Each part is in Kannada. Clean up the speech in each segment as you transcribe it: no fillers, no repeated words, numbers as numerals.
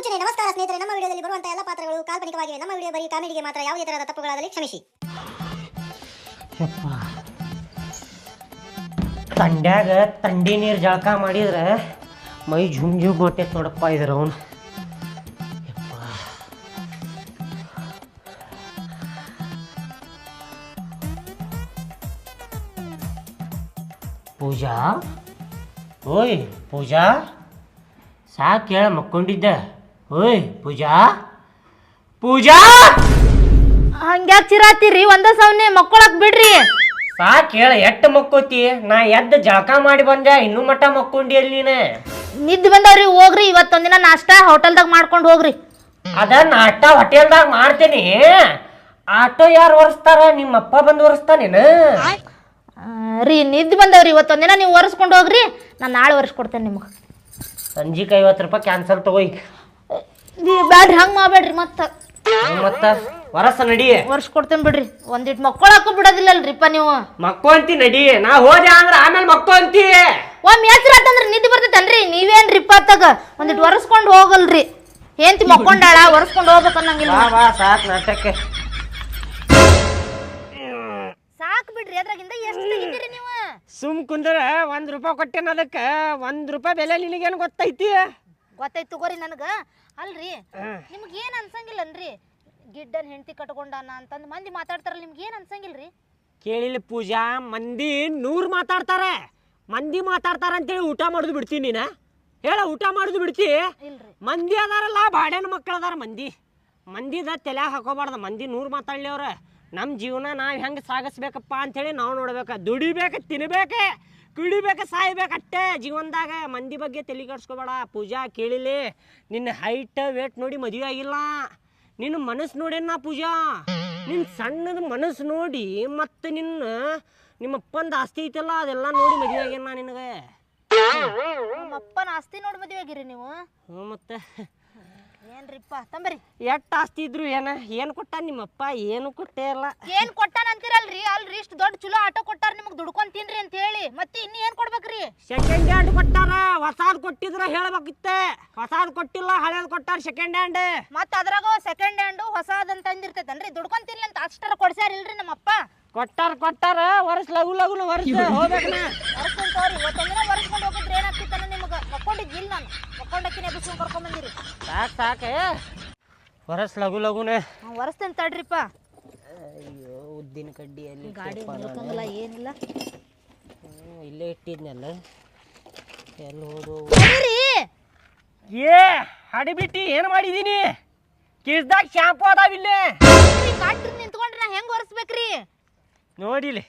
ಮುನ್ಸೂಚನೆ. ನಮಸ್ಕಾರ ಸ್ನೇಹಿತರೆ, ನಮ್ಮ ವಿಡಿಯೋದಲ್ಲಿ ಬರುವಂತಹ ಎಲ್ಲ ಪಾತ್ರಗಳು ಕಾಲ್ಪನಿಕವಾಗಿವೆ. ನಮ್ಮ ವಿಡಿಯೋ ಬರೀ ಕಾಮಿಡಿಗೆ ಮಾತ್ರ. ಯಾವುದೇ ತರಹದ ತಪ್ಪುಗಳಾದಲ್ಲಿ ಕ್ಷಮಿಸಿ. ತಂಡ್ಯಾಗ ತಂಡಿ ನೀರು ಜಳಕ ಮಾಡಿದ್ರೆ ಮೈ ಝುಮ್ ಝುಮ್ ಬರ್ತೈತೆ ನೋಡಪ್ಪ ಇದ್ರ ಅವನು. ಪೂಜಾ, ಓಯ್ ಪೂಜಾ, ಸಾಕು ಹೇಳ ಮಕ್ಕೊಂಡಿದ್ದೆ. ಓಯ್ ಪೂಜಾ, ಪೂಜಾ ಹಂಗ್ಯಾಕ್ ಚಿರಾತಿರಿ? ಒಂದ ಸೌನೆ ಮಕ್ಕೊಳಕ್ ಬಿಡ್ರಿ. ಸಾಕು ಹೇಳ, ಎಟ್ಟು ಮಕ್ಕೋತಿ? ನಾ ಎದ್ದು ಜಳಕ ಮಾಡಿ ಬಂದೆ, ಇನ್ನೂ ಮಟ್ಟ ಮಕ್ಕೊಂಡಿ ಅಲ್ಲಿ ನೀನು. ನಿದ್ದೆ ಬಂದವ್ರಿ, ಹೋಗ್ರಿ. ಇವತ್ತೊಂದಿನ ನಾಷ್ಟ ಹೋಟೆಲ್ದಾಗ ಮಾಡ್ಕೊಂಡು ಹೋಗ್ರಿ. ಅದ ನಾಷ್ಟ ಹೋಟೆಲ್ದಾಗ ಮಾಡ್ತೇನಿ. ಆಟೋ ಯಾರು ಒರೆಸ್ತಾರ? ನಿಮ್ಮಪ್ಪ ಬಂದು ಒರೆಸ್ತಾನೇನು? ರೀ ನಿದ್ದೆ ಬಂದವ್ರಿ, ಇವತ್ತೊಂದಿನ ನೀವು ಒರೆಸ್ಕೊಂಡು ಹೋಗ್ರಿ. ನಾನು ನಾಳೆ ಒರೆಸ್ಕೊಡ್ತೇನೆ ನಿಮ್ಗೆ. ಸಂಜಿಗೆ 50 ರೂಪಾಯಿ ಕ್ಯಾನ್ಸಲ್ ತಗೋ ಈಗ. ಬ್ಯಾಡ್ರಿ, ಹಂಗೆ ಮಾಡ್ಬೇಡ್ರಿ. ಮತ್ತ ಹೊರಸ ನಡಿ, ಒರೆಸ್ಕೊಡ್ತೇನೆ ಬಿಡ್ರಿ. ಒಂದಿಟ್ಟು ಮಕ್ಕೊಳಕ್ಕೂ ಬಿಡೋದಿಲ್ಲಲ್ರಿಪ್ಪ ನೀವು. ಮಕ್ಕೊಂತಿ ನಡಿ. ನಾ ಹೋದೆ ಅಂದ್ರ ಆಮೇಲೆ ಮಕ್ಕೊಂತಿ. ಒಮ್ಮೆ ಹೆಸರಾತಂದ್ರೆ ನಿದ್ದೆ ಬರ್ತೈತನ್ರಿ? ನೀವೇನ್ರಿಪ್ಪ ಅತ್ತಾಗ ಒಂದಿಟ್ಟು ಒರೆಸ್ಕೊಂಡು ಹೋಗಲ್ರಿ. ಏಂತಿ ಮಕ್ಕೊಂಡಾಳ, ಒರೆಸ್ಕೊಂಡು ಹೋಗ್ಬೇಕನ್ನಂಗಿಲ್ಲ. ಸಾಕು ನಾಟಕ್ಕೆ. ಸಾಕು ಬಿಡ್ರಿ. ಅದ್ರಾಗಿಂದ ಎಷ್ಟು ತೆಗಿತೀರಿ ನೀವು? ಸುಮ್ ಕುಂದ್ರ 1 ರೂಪಾಯಿ ಕೊಟ್ಟೇನ, ಅದಕ್ಕೆ 1 ರೂಪಾಯಿ ಬೆಲೆ ನಿನಗೇನು ಗೊತ್ತೈತಿ? ಗೊತ್ತಾಯ್ತು ತಗೋರಿ ನನಗ. ಅಲ್ರಿ, ನಿಮ್ಗೆ ಏನ್ ಅನ್ಸಂಗಿಲ್ಲನ್ರಿ? ಗಿಡ್ಡನ್ ಹೆಂಡತಿ ಕಟ್ಕೊಂಡಾನ ಅಂತಂದ್ ಮಂದಿ ಮಾತಾಡ್ತಾರಲ್ಲ, ನಿಮ್ಗೆ ಏನ್ ಅನ್ಸಂಗಿಲ್ರಿ? ಕೇಳಿಲ್ಲ ಪೂಜಾ, ಮಂದಿ 100 ಮಾತಾಡ್ತಾರೆ. ಮಂದಿ ಮಾತಾಡ್ತಾರ ಅಂತೇಳಿ ಊಟ ಮಾಡುದು ಬಿಡ್ತೀನಿ ನೀನ? ಹೇಳ, ಊಟ ಮಾಡುದು ಬಿಡ್ತಿ? ಇಲ್ರಿ. ಮಂದಿ ಅದಾರಲ್ಲ, ಬಾಡ್ಯಾನ ಮಕ್ಕಳು ಅದಾರ. ಮಂದಿದ ತಲೆ ಹಾಕೋಬಾರ್ದ. ಮಂದಿ 100 ಮಾತಾಡ್ಲಿ ಅವ್ರ. ನಮ್ಮ ಜೀವನ ನಾವು ಹೆಂಗೆ ಸಾಗಿಸ್ಬೇಕಪ್ಪ ಅಂಥೇಳಿ ನಾವು ನೋಡ್ಬೇಕು. ದುಡಿಬೇಕು, ತಿನ್ಬೇಕು, ಕುಡಿಬೇಕು, ಸಾಯ್ಬೇಕು ಅಷ್ಟೇ ಜೀವನದಾಗ. ಮಂದಿ ಬಗ್ಗೆ ತಲೆ ಕೆಡ್ಸ್ಕೊಬೇಡ ಪೂಜಾ. ಕೇಳಿಲಿ, ನಿನ್ನ ಹೈಟ್ ವೇಟ್ ನೋಡಿ ಮದುವೆ ಆಗಿಲ್ಲ. ನಿನ್ನ ಮನಸ್ಸು ನೋಡೇನ ಪೂಜಾ? ನಿನ್ನ ಸಣ್ಣದ ಮನಸ್ಸು ನೋಡಿ, ಮತ್ತು ನಿಮ್ಮಪ್ಪಂದು ಆಸ್ತಿ ಐತಲ್ಲ ಅದೆಲ್ಲ ನೋಡಿ ಮದುವೆ ಆಗ್ಯಾನ ನಿನಗೆ. ನಮ್ಮಪ್ಪನ ಆಸ್ತಿ ನೋಡಿ ಮದುವೆ ಆಗಿರಿ ನೀವು? ಹ್ಞೂ, ಮತ್ತೆ ಏನ್ರಿಪ್ಪ ತಂಬರಿ. ಎಷ್ಟು ಆಸ್ತಿ ಇದ್ರು ಏನು ಕೊಟ್ಟ ನಿಮ್ಮಪ್ಪ? ಏನು ಕೊಟ್ಟೇ ಇಲ್ಲ. ಏನ್ ಕೊಟ್ಟಾನ ಅಂತೀರಲ್ರಿ? ಅಲ್ರಿ, ಇಷ್ಟು ದೊಡ್ಡ ಚಲೋ ಆಟೋ ಕೊಟ್ಟಾರ ನಿಮ್ಗೆ, ದುಡ್ಕೊಂಡ್ ತಿನ್ರಿ ಅಂತ ಹೇಳಿ. ಮತ್ತೆ ಇನ್ನು ಏನ್ ಕೊಡ್ಬೇಕ್ರಿ? ಸೆಕೆಂಡ್ ಹ್ಯಾಂಡ್ ಕೊಟ್ಟಾರ. ಹೊಸಾದ್ ಕೊಟ್ಟಿದ್ರ ಹೇಳ್ಬೇಕಿತ್ತೆ. ಹೊಸಾದ್ ಕೊಟ್ಟಿಲ್ಲ, ಹಳೇದ್ ಕೊಟ್ಟಾರ ಸೆಕೆಂಡ್ ಹ್ಯಾಂಡ್. ಮತ್ತ ಅದ್ರಾಗ ಸೆಕೆಂಡ್ ಹ್ಯಾಂಡ್ ಹೊಸಾದ್ ಅಂತ ಅಂದಿರ್ತೈತನ್ರಿ? ದುಡ್ಕೊಂಡ್ ತಿನ್ಲಿ ಅಂತ ಅಷ್ಟರ ಕೊಡ್ಸ್ಯಾರಿಲ್ರಿ ನಮ್ಮಪ್ಪ? ಕೊಟ್ಟಾರ. ವರ್ಷ ಲಘು ಲಘುನ ವರ್ಷ ಹೋಗ್ಬೇಕನ. ವರ್ಷ ಇವತ್ತೊಂದಿನ ವರ್ಷಕೊಂಡು ಹೋಗಿದ್ರೆ ಏನಾಗ್ತಿತ್ತಾನ ನಿಮ್ಗೆ? ಮಕ್ಕೊಂಡಿದ್ದಿಲ್ಲ ನಾನು. ಮಕ್ಕೊಂಡಕ್ಕಿನ ಎಬ್ಬಿಸ್ಕೊಂಡ್ ಕರ್ಕೊಂಡ್ ಬಂದಿರಿ. ಸಾಕೆ ವರ್ಷ ಲಘು ಲಘುನೆ ವರ್ಷತೇನೆ ತಡ್ರಿಪ್ಪ. ಅಯ್ಯೋ, ಉದ್ದಿನ ಕಡ್ಡಿಯಲ್ಲಿ ಗಾಡಿ ಮುಳ್ಕಂಗಿಲ್ಲ, ಏನಿಲ್ಲ. ಇಲ್ಲೇ ಇಟ್ಟಿದ್ನಲ್ಲ, ಎಲ್ಲಿ ಹೋದು? ಹಡಿಬಿಟ್ಟಿ ಏನು ಮಾಡಿದೀನಿ? ಕಿಸ್ದಾಗ ಶಾಂಪು ಅದಾವಿಲ್ಲೇ. ಕಾಟ್ರಿ ನಿಂತ್ಕೊಂಡ್ರೆ ನಾ ಹೆಂಗ್ ಒರೆಸ್ಬೇಕ್ರಿ? ನೋಡಿಲಿ.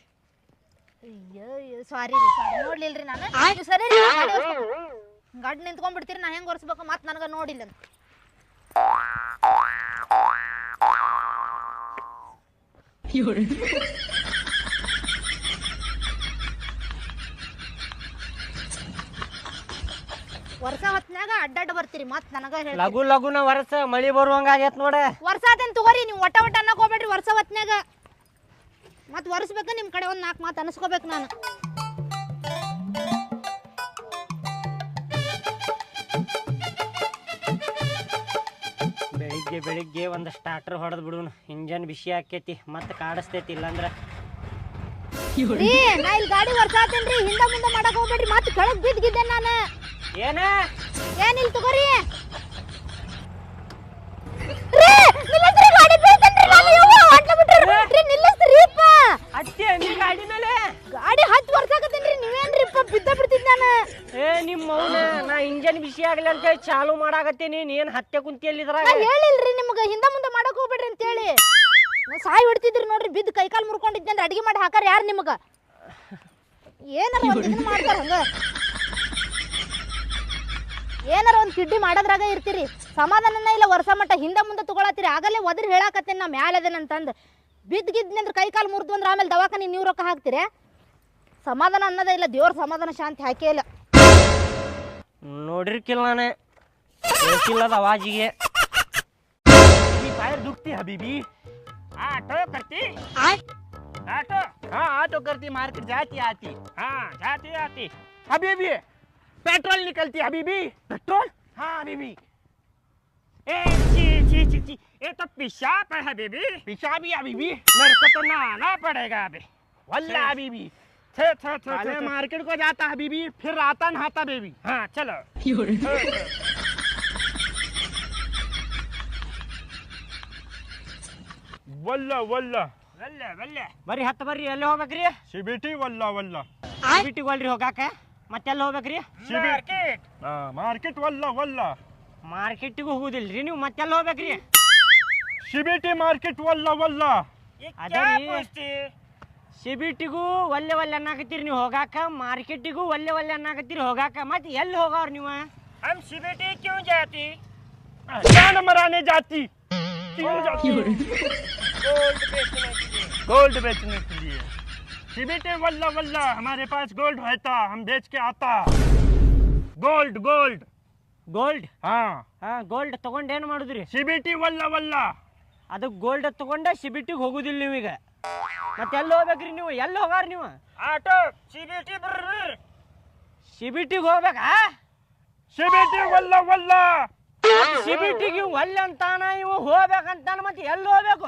ಅಯ್ಯೋ, ಸಾರಿ ನೋಡ್ಲಿಲ್ರಿ ನಾನು. ಸರಿ, ಗಾಡಿ ನಿಂತ್ಕೊಂಡ್ಬಿಡ್ತೀರಿ, ನಾ ಹೆಂಗ್ ಒರೆಸ್ಬೇಕು ಮತ್ತೆ ನನಗೆ ನೋಡಿಲ್ಲ. ವರ್ಷ ಹೊತ್ನಾಗ ಅಡ್ಡಾಡ ಬರ್ತೀರಿ ಮತ್ತೆ ನನಗ ಲಘು ಲಘುನ ವರ್ಷ ಮಳಿ ಬರುವಂಗ ಆಗೈತ್ ನೋಡ. ವರ್ಷ ಆತೇನ್ ತಗೋರಿ, ನೀವು ಒಟ್ಟ ಅನ್ನಕ್ ಹೋಗ್ಬೇಡ್ರಿ. ವರ್ಷ ಹೊತ್ನಾಗ ಮತ್ತೆ ಒರೆಸ್ಬೇಕ. ನಿಮ್ ಕಡೆ ಒಂದ್ 4 ಮಾತು ಅನ್ಸ್ಕೋಬೇಕು ನಾನು. ಬೆಳಿಗ್ಗೆ ಒಂದು ಸ್ಟಾರ್ಟರ್ ಹೊಡೆದ್ ಬಿಡುನು. ಇಂಜನ್ ಬಿಸಿ ಆಕೈತಿ, ಮತ್ತೆ ಕಾಡಿಸ್ತೈತಿ. ಇಲ್ಲಾಂದ್ರ ನಾ ಇಲ್ಲಿ ಗಾಡಿ ವರ್ಷ ಆತೇನ್ರಿ, ಹಿಂದ ಮುಂದೆ ಮಾಡಕ್ ಹೋಗ್ಬೇಡ್ರಿ. ಮತ್ತೆ ಕೆಳಗ್ ಬಿದ್ದಿದ್ದೆ ನಾನು. ಏನಿಲ್ಲ ತಗೋರಿ. ಗಾಡಿ 10 ವರ್ಷ ಆಗತ್ತೇನ್ರಿ, ನೀವೇನ್ರಿಪ್ಪ ಬಿದ್ದ ಬಿಡ್ತಿದ್ ನಾನು. ನಿಮ್ಮ ಮೌನ, ನಾ ಇಂಜನ್ ಬಿಸಿ ಆಗ್ಲಿ ಅಂತೇಳಿ ಚಾಲು ಮಾಡಾಕತ್ತೀನಿ. ನೀನ್ ಹತ್ತೆ ಕುಂತಿ ಅಲ್ಲಿದ್ರಾಗ? ನಾ ಹೇಳಿಲ್ರಿ ನಿಮ್ಗೆ ಹಿಂದ ಮುಂದೆ ಮಾಡಕ್ ಹೋಗ್ಬೇಡ್ರಿ ಅಂತ ಹೇಳಿ. ಸಾಯಿ ಹೊಡ್ತಿದ್ರಿ ನೋಡ್ರಿ, ಬಿದ್ದು ಕೈಕಾಲು ಮುರ್ಕೊಂಡಿದ್ದೆ ಅಂದ್ರೆ ಅಡಿಗೆ ಮಾಡಿ ಹಾಕಾರ ಯಾರು ನಿಮಗ? ಏನಾರ ಒಂದು ಮಾಡ್ತಾರ ಹಂಗ? ಏನಾರ ಒಂದು ಕಿಡ್ಡಿ ಮಾಡೋದ್ರಾಗ ಇರ್ತೀರಿ. ಸಮಾಧಾನನ ಇಲ್ಲ. ವರ್ಷ ಮಟ್ಟ ಹಿಂದ ಮುಂದೆ ತಗೊಳತ್ತೀರಿ. ಆಗಲೇ ಒದ್ರಿ ಹೇಳಾಕತ್ತೇನೆ ನಾ ಮ್ಯಾಲದೇನಂತಂದು. ಬಿದ್ದಿದ್ನಂದ್ರೆ ಕೈಕಾಲು ಮುರಿದು ಅಂದ್ರೆ ಆಮೇಲೆ ದವಾಖಾನೆ ನೀವು ರೊಕ್ಕ ಹಾಕ್ತೀರಿ. ಸಮಾಧಾನ ಅನ್ನೋದೇ ಇಲ್ಲ. ದೇವ್ರ ಸಮಾಧಾನ ಶಾಂತಿ ಹಾಕೇ ಇಲ್ಲ. ನೋಡಿರ್ಕಿಲ್ಲ ನಾನೇ ಹೇಳ್ತಿಲ್ಲದ ಅವಾಜಿಗೆ. पैर दुखती हबीबी। ऑटो करती? ऑटो? हाँ ऑटो करती, मार्केट जाती आती। हाँ जाती आती। हबीबी पेट्रोल निकलती हबीबी। पेट्रोल? हाँ हबीबी। ची ची, ये तो पेशाब है हबीबी। पेशाब ही हबीबी। मेरे को तो नहाना पड़ेगा अभी। वल्ला हबीबी। थे। मार्केट को जाता हबीबी, फिर आता नहाता बेबी। हाँ चलो। वल्ला वल्ला ಬಲ್ಲೆ ಬಲ್ಲೆ ಬರ್ರಿ ಹತ್ತು ಬರ್ರಿ ಎಲ್ಲಿ ಹೋಗ್ಬೇಕ್ರಿ ಸಿಬಿಟಿ ವಲ್ಲಾ ವಲ್ಲಾ ಬಿಟ್ಟಿಗೆ ಹೋಲ್ರಿ ಹೋಗಾಕ ಮತ್ತೆಲ್ಲ ಹೋಗ್ಬೇಕ್ರಿ ಮಾರ್ಕೆಟ್ ವಲ್ಲಾ ವಲ್ಲಾ ಮಾರ್ಕೆಟಿಗೆ ಹೋಗುದಿಲ್ರಿ ನೀವು ಮತ್ತೆಲ್ಲ ಹೋಗ್ಬೇಕ್ರಿ ಸಿಬಿಟಿ ಮಾರ್ಕೆಟ್ ವಲ್ಲಾ ವಲ್ಲಾ ಅದೇ ಸಿಬಿಟಿಗೂ ಒಲ್ಲೆ ಒಲ್ಲೆ ಅನ್ನಕತ್ತೀರಿ ನೀವು ಹೋಗಾಕ ಮಾರ್ಕೆಟಿಗೂ ಒಲ್ಲೆ ಒಲ್ಲೆ ಅನ್ನಕತ್ತೀರಿ ಹೋಗಾಕ ಮತ್ತೆ ಎಲ್ಲಿ ಹೋಗವ್ರ ನೀವು हम सीबीटी क्यों जाती जान मराने जाती क्यों जाती गोल्ड बेचने के लिए सीबीटी वल्ला वल्ला हमारे पास गोल्ड रहता हम बेच के आता गोल्ड गोल्ड ಗೋಲ್ಡ್ हाँ ಹಾ ಗೋಲ್ಡ್ ತಗೊಂಡು ಏನು ಮಾಡುದ್ರಿ सीबीटी वल्ला वल्ला ಅದು ಗೋಲ್ಡ್ ತಗೊಂಡ ಸಿಬಿಟಿಗೆ ಹೋಗುದಿಲ್ಲ ನೀವೀಗ ಮತ್ತೆ ಎಲ್ಲಿ ಹೋಗ್ಬೇಕ್ರಿ ನೀವು ಎಲ್ಲಿ ಹೋಗಾರ ನೀವು ಆಟೋ सीबीटी ಬರ್ರಿ ಸಿಬಿಟಿಗೆ ಹೋಗ್ಬೇಕಾ सीबीटी वल्ला वल्ला ಸಿಬಿಟಿಗೆ ಒಲ್ಲೆ ಅಂತಾನ ಇವು ಹೋಗ್ಬೇಕಂತಾನ ಮತ್ತೆ ಎಲ್ಲಿ ಹೋಗ್ಬೇಕು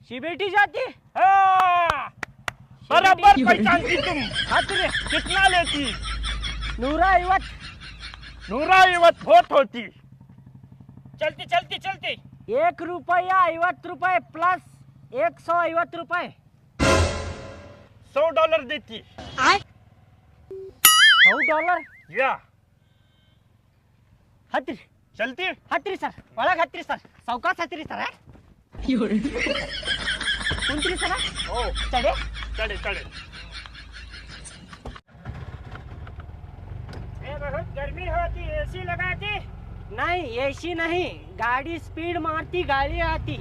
ಸಿಬಿಟಿ ಜಾತಿ हाँ बराबर पहचानती तुम ಹತ್ರಿ कितना लेती 150 150 वोट होती चलती चलती चलती 1 रुपया 50 रुपये प्लस 150 रुपये $100 देती $100 या ಹತ್ರಿ चलती ಹತ್ರಿ ಸರ್ ಒಳಗೆ ಹತ್ರಿ ಸರ್ ಸಾವ್ಕಾಸ್ ಹತ್ರಿ ಸರ್ ಕುಂತ್ರಿ ಸರ ओ ತಡೆ चढ़े चढ़े बहुत गर्मी होती एसी लगाती नहीं एसी नहीं गाड़ी स्पीड मारती गाड़ी आती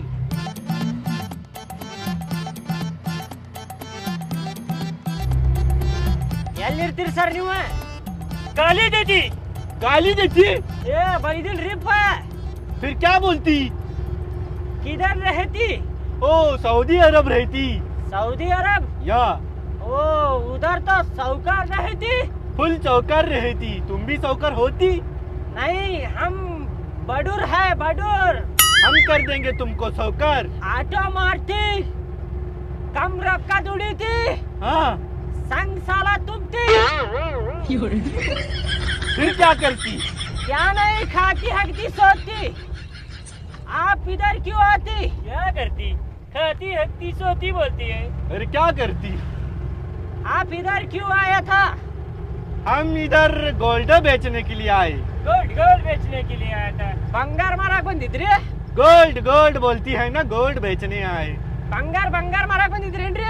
ಎಲ್ಲಿರ್ತೀರಿ ಸರ್ ನೀವು गाली देती ಏ ಬೈದಿಲ್ ರೀಪ್ಪ फिर क्या बोलती किधर रहती ओ सऊदी अरब रहती सऊदी अरब या ओ उधर तो साहूकार रहती फुल चौकर रहती तुम भी चौकर होती नहीं हम बडूर है बडूर हम कर देंगे तुमको चौकर आटो मारती कम रक्का दुड़ी थी हाँ संग साला तुम थी फिर क्या करती क्या नहीं खाती हकती सोती आप इधर क्यों आती क्या करती खाती हकती सोती बोलती है अरे क्या करती आप इधर क्यों आया था हम इधर गोल्ड बेचने के लिए आए गोल्ड गोल्ड बेचने के लिए आया था बंगार मारा ಬಂದಿದ್ರಿ गोल्ड गोल्ड बोलती है ना गोल्ड बेचने आए ಬಂಗಾರ ಬಂಗಾರ ಮಾರಕ್ ಬಂದಿದ್ರೇನ್ರಿ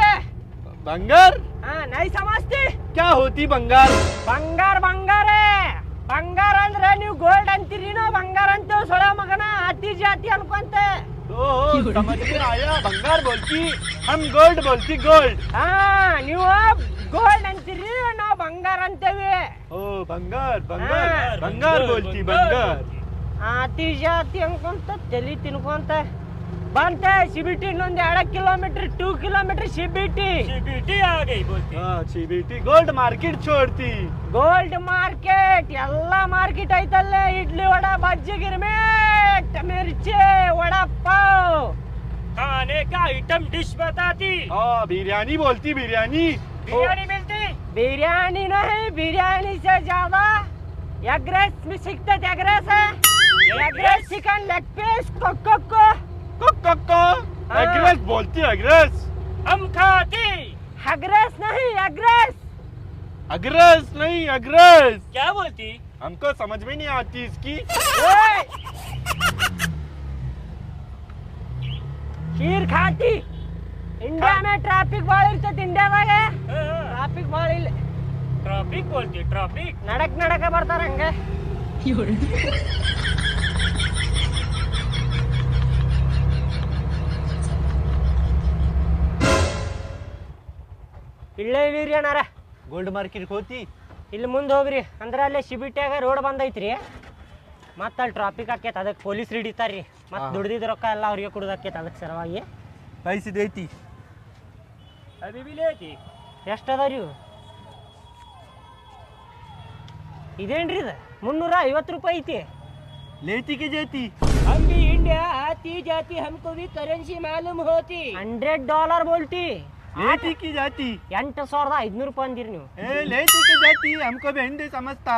बंगार ಹಾ ನೈ ಸಮಸ್ತಿ क्या होती बंगार ಬಂಗಾರ ಬಂಗಾರೇ ಬಂಗಾರ ಅಂದ್ರೆ ನೀವು ಗೋಲ್ಡ್ ಅಂತೀರಿ ನಾವು ಬಂಗಾರ ಅಂತೇವ್ ಸೊಳ ಮಗನ ಅತಿ ಜಾತಿ ಅನ್ಕೊಂತ ओ समझ में आया बंगार बोलती हम गोल्ड बोलती गोल्ड ಹಾ ನೀವು ಗೋಲ್ಡ್ ಅಂತೀರಿ ನಾವು ಬಂಗಾರ ಅಂತೇವಿ ओ बंगार बंगार बंगार बोलती बंगार ಅತಿ ಜಾತಿ ಅನ್ಕೊಂತ ತಲಿ ತಿನ್ಕೊಂತ ಬಂತೆ ಸಿಬಿಟಿ ಇನ್ನೊಂದು 2 ಕಿಲೋಮೀಟರ್ 2 ಕಿಲೋಮೀಟರ್ ಸಿಬಿಟಿ आ गई बोलती हाँ बेटी गोल्ड मार्केट छोड़ती ಗೋಲ್ಡ್ ಮಾರ್ಕೆಟ್ ಎಲ್ಲ ಮಾರ್ಕೆಟ್ ಐತಲ್ಲೇ ಇಡ್ಲಿ ವಡ ಬಜ್ಜಿ ಗಿರ್ಮಿಟ್ ಮಿರ್ಚಿ ವಡಾ ಪಾವ್ खाने का आइटम डिश बताती हाँ बिरयानी बोलती बिरयानी बिरयानी मिलती बिरयानी नहीं बिरयानी से ज्यादा एग राइस में सीखते एग राइस है egg rice chicken leg piece कोको कोको एग्रेस बोलती एग्रेस हम खाती एग राइस नहीं एग राइस अग्रेस नहीं अग्रेस क्या बोलती हमको समझ में नहीं आती इसकी खीर खाती इंडिया में ट्रैफिक भाಳ ಇರ್ತೈತಿ ಇಂಡಿಯಾದಾಗ ಟ್ರಾಫಿಕ್ ಭಾಳ ಇಲ್ಲ ट्रैफिक बोलती ट्रैफिक ನಡಕ ಬರ್ತಾರ ಹಂಗೆ ಇಲ್ಲೇ ಇಳಿರಿ ಅಣ್ಣಾರ गोल्ड मार्केट होती ಇಲ್ಲಿ ಮುಂದೆ ಹೋಗ್ರಿ ಅಂದ್ರೆ ಅಲ್ಲೇ ಸಿಬಿಟ್ಯಾಗ ರೋಡ್ ಬಂದೈತ್ರಿ ಮತ್ತೆ ಅಲ್ಲಿ ಟ್ರಾಫಿಕ್ ಆಕೈತೆ ಅದಕ್ಕೆ ಪೊಲೀಸ್ ಹಿಡಿತಾರ್ರಿ ಮತ್ತೆ ದುಡ್ದಿದ್ದ ರೊಕ್ಕ ಎಲ್ಲ ಅವ್ರಿಗೆ ಕೊಡೋದಾಕೈತೆ ಅದಕ್ಕೆ ಸರವಾಗಿ पैसे देती ಅಭಿ ಬಿ ಲೇತಿ ಎಷ್ಟು ಅದಾವ್ರಿ ಇವು ಇದೇನ್ರಿ ಇದು 350 ರೂಪಾಯಿ ಐತಿ लेती की जाती हम भी इंडिया आती जाती हमको भी करेंसी मालूम होती $100 बोलती लेती की जाती 8,500 ರೂಪಾಯಿ ಅಂದಿರಿ ನೀವು ए लेती की जाती हमको भी हिंदी समझता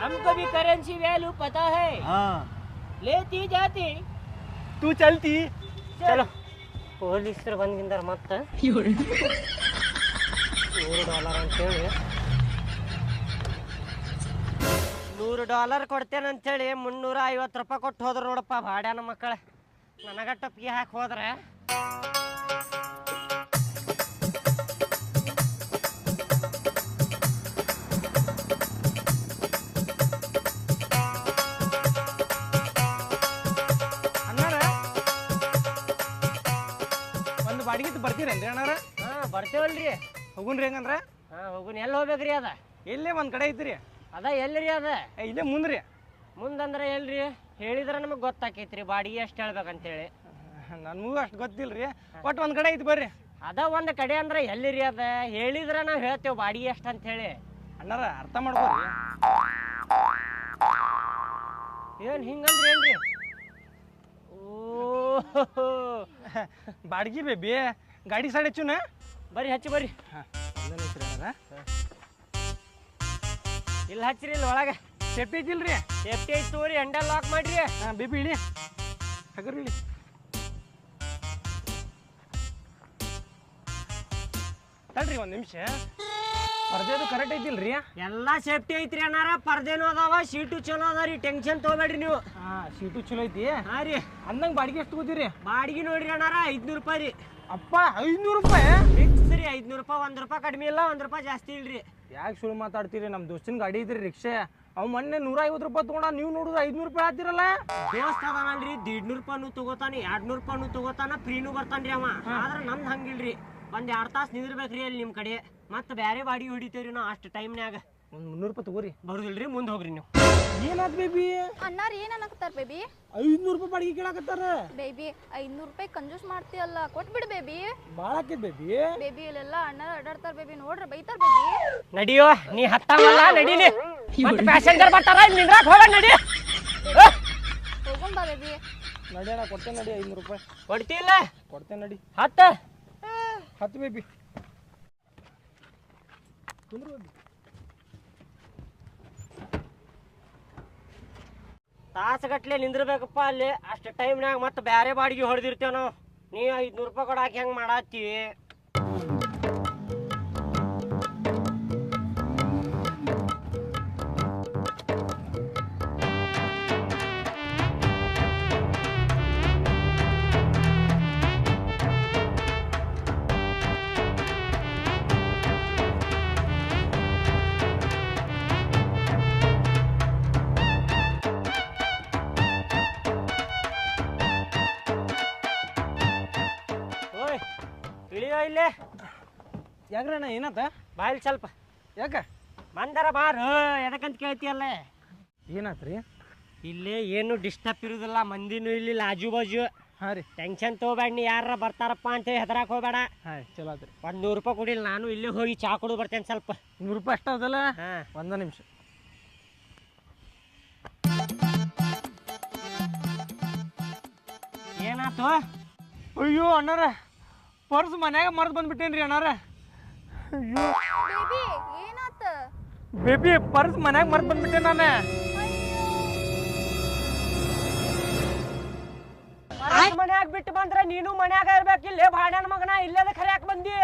हमको भी करेंसी वैल्यू पता है हाँ लेती जाती तू चलती ಚಲೋ ಪೊಲೀಸರು ಬಂದಿಂದಾರ ಮತ್ತೆ $100 ಅಂತೇಳಿ $100 ಕೊಡ್ತೇನೆ ಅಂತೇಳಿ 350 ರೂಪಾಯಿ ಕೊಟ್ಟು ಹೋದ್ರು ನೋಡಪ್ಪ ಭಾಡ್ಯಾನ ಮಕ್ಕಳ ನನಗ ಟಪ್ಪಿಗೆ ಹಾಕಿ ಹೋದ್ರೆ ಅಣ್ಣಾರ ಒಂದು ಬಾಡಿಗೆ ಬರ್ತೀರೇನ್ರಿ ಅಣ್ಣಾರ ಹಾ ಬರ್ತೇವಲ್ರಿ ಹೋಗುನ್ರಿ ಹೆಂಗಂದ್ರ ಹಾ ಹೋಗುನ್ ಎಲ್ಲಿ ಹೋಗ್ಬೇಕ್ರಿ ಅದ ಇಲ್ಲೇ ಒಂದು ಕಡೆ ಐತ್ರಿ ಅದ ಎಲ್ಲಿರಿ ಅದ ಇಲ್ಲೇ ಮುಂದ್ರಿ ಮುಂದಂದ್ರೆ ಎಲ್ರಿ ಹೇಳಿದ್ರೆ ನಮಗೆ ಗೊತ್ತಾಕೈತ್ರಿ ಬಾಡಿಗೆ ಎಷ್ಟು ಹೇಳ್ಬೇಕಂತೇಳಿ ನನಗೂ ಅಷ್ಟು ಗೊತ್ತಿಲ್ರಿ ಒಟ್ಟು ಒಂದು ಕಡೆ ಐತಿ ಬರ್ರಿ ಅದ ಒಂದು ಕಡೆ ಅಂದ್ರೆ ಎಲ್ಲಿರಿ ಅದ ಹೇಳಿದ್ರೆ ನಾವು ಹೇಳ್ತೇವೆ ಬಾಡಿಗೆ ಎಷ್ಟು ಅಂತ ಹೇಳಿ ಅಣ್ಣಾರ ಅರ್ಥ ಮಾಡ್ಕೋರಿ ಏನು ಹಿಂಗಂದ್ರೆ ಏನ್ರಿ ಓ ಬಾಡಿಗೆ ಬೇಬಿ ಗಾಡಿ ಸೈಡ್ ಹಚ್ಚುನ ಬರ್ರಿ ಹಚ್ಚಿ ಬರ್ರಿ ಹಾಂ ಒಂದೇ ನಿಮಿಷ ರೀ ಅಣ್ಣಾರ ಇಲ್ಲಿ ಹಚ್ಚಿರಿ ಇಲ್ಲಿ ಒಳಗೆ ಸೇಫ್ಟಿ ಐತಿಲ್ರಿ ಸೇಫ್ಟಿ ಐತಿ ತೋರಿ ಹ್ಯಾಂಡಲ್ ಲಾಕ್ ಮಾಡ್ರಿ ಹಾಂ ಬೇಬಿ ಇಳಿ ಹಗರ್ ಇಳಿ ತಡ್ರಿ ಒಂದು ನಿಮಿಷ ಪರ್ದೇದು ಕರೆಕ್ಟ್ ಐತಿಲ್ರಿ ಎಲ್ಲ ಸೇಫ್ಟಿ ಐತ್ರಿ ಅಣ್ಣಾರ ಪರ್ದೇನು ಅದಾವ ಸೀಟು ಚಲೋ ಅದ ರೀ ಟೆನ್ಷನ್ ತೊಗೊಬೇಡ್ರಿ ನೀವು ಹಾಂ ಸೀಟು ಚಲೋ ಐತಿ ಹಾ ರೀ ಅಂದಂಗೆ ಬಾಡಿಗೆ ಎಷ್ಟು ತಗೋತೀರಿ ಬಾಡಿಗೆ ನೋಡ್ರಿ ಅಣ್ಣಾರ 500 ರೂಪಾಯಿ ರೀ ಅಪ್ಪ 500 ರೂಪಾಯಿ ಫಿಕ್ಸ್ ರೀ 500 ರೂಪಾಯಿ 1 ರೂಪಾಯಿ ಕಡಿಮೆ ಇಲ್ಲ 1 ರೂಪಾಯಿ ಜಾಸ್ತಿ ಇಲ್ರಿ ಯಾಕೆ ಸುಳ್ಳು ಮಾತಾಡ್ತೀರಿ ನಮ್ಮ ದೋಸ್ತಿನ ಗಾಡಿ ಐತ್ರಿ ರಿಕ್ಷೆ ಅವ್ ಮೊನ್ನೆ 150 ರೂಪಾಯಿ ತಗೊಂಡ ನೀವು ನೋಡಿದ್ರೆ 500 ರೂಪಾಯಿ ಹಾಕ್ತಿರಲ್ಲ ದೋಸ್ತ ಅದಾನಲ್ರಿ 150 ರೂಪಾಯಿನೂ ತಗೋತಾನ 200 ರೂಪಾಯಿನೂ ತಗೋತಾನ ಫ್ರೀನೂ ಬರ್ತಾನ್ರಿ ಅವ ಆದ್ರೆ ನಮ್ದು ಹಂಗಿಲ್ರಿ ಒಂದ್ 2 ತಾಸು ನಿಂದಿರ್ಬೇಕ್ರಿ ಅಲ್ಲಿ ನಿಮ್ಮ ಕಡೆ ಮತ್ತೆ ಬೇರೆ ಬಾಡಿಗೆ ಹೊಡಿತೇವ್ರಿ ನಾವು ಅಷ್ಟು ಟೈಮ್ನ್ಯಾಗ ಒಂದು 300 ರೂಪಾಯಿ ತಗೋರಿ ಬರುದಿಲ್ರಿ ಮುಂದೆ ಹೋಗ್ರಿ ನೀವು ಏನಾದ್ ಬೇಬಿ ಅಣ್ಣಾರ ಏನ್ ಅನ್ನಕತ್ತಾರ ಬೇಬಿ 500 ರೂಪಾಯಿ ಬಾಡಿಗೆ ಕೇಳಾಕತ್ತಾರ ಬೇಬಿ 500 ರೂಪಾಯಿ ಕಂಜೂಸ್ ಮಾಡ್ತೀಯಲ್ಲ ಕೊಟ್ಬಿಡು ಬೇಬಿ ಭಾಳ ಆಕೈತಿ ಬೇಬಿ ಬೇಬಿ ಇಲ್ಲೆಲ್ಲ ಅಣ್ಣಾರ ಅಡ್ಡಾಡ್ತಾರ ಬೇಬಿ ನೋಡ್ರಿ ಬೈತಾರ ಬೇಬಿ ನಡಿಯೋ ನೀ ಹತ್ತಾವಲ್ಲ ನಡೀನಿ ಮತ್ತೆ ಪ್ಯಾಸೆಂಜರ್ ಬರ್ತಾರ ನಿಂದ್ರಾಕ್ ಹೋಗ ನಡಿ ಹೋಗೋಣ ಬಾ ಬೇಬಿ ನಡಿಯೋಣ ಕೊಡ್ತೇನೆ ನಡಿ 500 ರೂಪಾಯಿ ಕೊಡ್ತಿಲ್ಲ ಕೊಡ್ತೇನೆ ನಡಿ ಹತ್ತ ಹತ್ತು ಬೇಬಿ ತಾಸುಗಟ್ಲೆ ನಿಂದಿರ್ಬೇಕಪ್ಪ ಅಲ್ಲಿ ಅಷ್ಟು ಟೈಮ್ನಾಗ ಮತ್ತೆ ಬೇರೆ ಬಾಡಿಗೆ ಹೊಡೆದಿರ್ತೇವೆ ನಾವು ನೀ 500 ರೂಪಾಯಿ ಕೊಡಾಕಿ ಹೆಂಗೆ ಮಾಡತ್ತೀವಿ ಓಯ್ ಇಳಿಯೋ ಇಲ್ಲೇ ಯಾಕ್ರಣ್ಣ ಏನತ್ತ ಬಾಯಿಲ್ ಸ್ವಲ್ಪ ಯಾಕೆ ಬಂದರ ಬಾರು ಎದಕ್ಕಂತ ಕೇಳ್ತೀಯಲ್ಲ ಏನಾತ್ರಿ ಇಲ್ಲಿ ಏನು ಡಿಸ್ಟರ್ಬ್ ಇರುದಿಲ್ಲ ಮಂದಿನೂ ಇಲ್ಲಿ ಆಜು ಬಾಜು ಹಾಂ ರೀ ಟೆನ್ಷನ್ ತೊಗೋಬೇಡ ನೀ ಯಾರ ಬರ್ತಾರಪ್ಪ ಅಂತೇಳಿ ಹೆದರಾಕ್ ಹೋಗ್ಬೇಡ ಹಾಂ ಚಲೋ ಆತ್ರಿ ಒಂದು 100 ರೂಪಾಯಿ ಕೊಡಿಲ್ಲ ನಾನು ಇಲ್ಲೇ ಹೋಗಿ ಚಾ ಕುಡಿದು ಬರ್ತೇನೆ ಸ್ವಲ್ಪ 100 ರೂಪಾಯಿ ಅಷ್ಟ ಅದಲ್ಲ ಹಾಂ ಒಂದ ನಿಮಿಷ ಏನಾತು ಅಯ್ಯೋ ಅಣ್ಣಾರ ಪರ್ಸ್ ಮನ್ಯಾಗ ಮರ್ದು ಬಂದ್ಬಿಟ್ಟೇನ್ರಿ ಅಣ್ಣಾರ ಅಯ್ಯೋ ಬೇಬಿ ಏನಾತ ಬೇಬಿ ಪರ್ಸ್ ಮನ್ಯಾಗ ಮರ್ದು ಬಂದ್ಬಿಟ್ಟೆ ನಾನು ಮನ್ಯಾಗ ಬಿಟ್ಟು ಬಂದ್ರೆ ನೀನು ಮನ್ಯಾಗ ಇರ್ಬೇಕಿಲ್ಲೇ ಭಾಡ್ಯಾನ ಮಗನ ಇಲ್ಲದ ಖರ್ಯಾಕ್ ಬಂದಿ